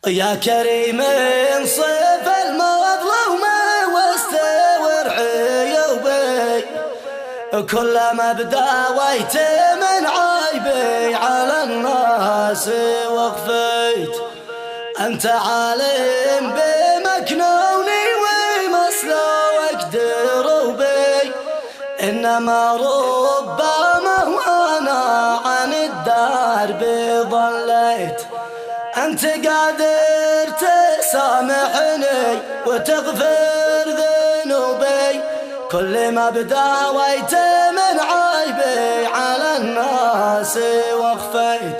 يا كريم انصف المظلوم واستور عيوبي، كلما بداويت من عيبي على الناس وخفيت. أنت عالم بمكنوني ومسلوك دروبي، إنما ربما وانا عن الدرب ضليت. أنت قادر تسامحني وتغفر ذنوبي، كل ما بداويت من عيبي على الناس وخفيت.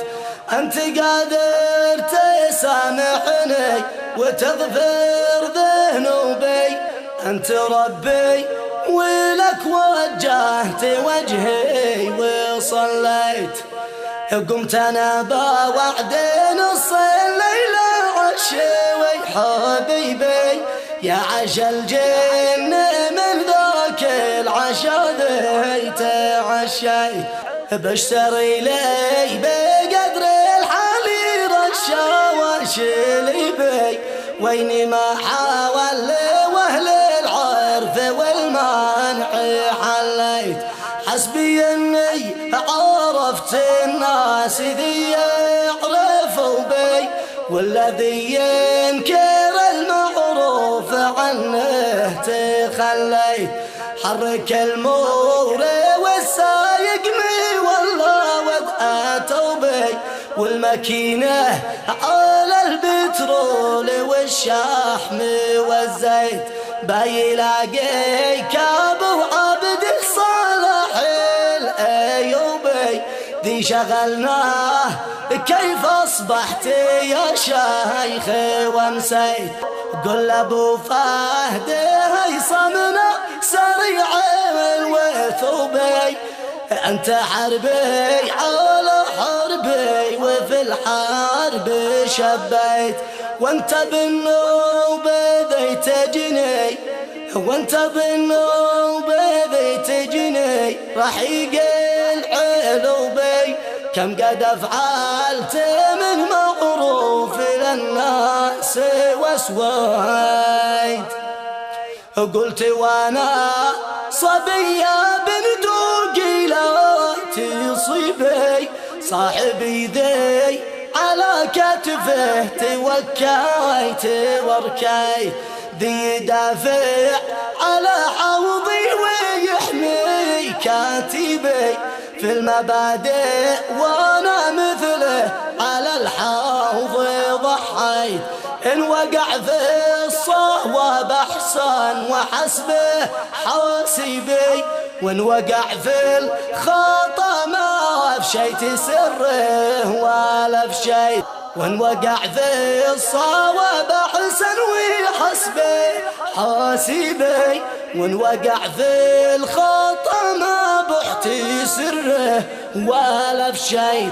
أنت قادر تسامحني وتغفر ذنوبي، أنت ربي ولك وجهت وجهي وصليت. قمت أنا بوعد نص الليل عشوي حبيبي، يا عشا الجن من ذاك العشا ذي تعشيت. بشتري لي بقدر الحالي رشا واشلي بي، ويني ما حاول واهل العرف والمنع حليت. حسبي اني عرفت الناس ذي يعرفوا بي، والذي ينكر المعروف عنه تخليت. حرك المور والسايق مي والله وضعته بي، والماكينة على البترول والشحم والزيت. بايلاقيك ابو عبد الصالح الايوبي، ذي شغلناه كيف اصبحت يا شيخ وامسيت. قل ابو فهد هيصمنا سريع الوثوبي، انت حربي على حربي وفي الحرب شبيت. وانت بالنوبة ذي تجني، وانت بالنوبة ذي تجني، رحيق العلوبي. كم قد افعلت من معروف للناس وسويت. قلت وانا صبية بندوقي لا تصيبي، صاحبي ذي على كتفه توكيت وركيت. ذي يدافع على حوضي ويحمي كاتبي، في المبادئ وانا مثله على الحوض ضحيت. إن وقع في الصواب أحسن وحسبه حاسبي، وإن وقع في الخطأ ما أفشيت سره ولا أفشيت. وإن وقع في الصواب أحسن وحسبه حاسبي، وإن وقع في الخطأ ما بحت سره ولا أفشيت.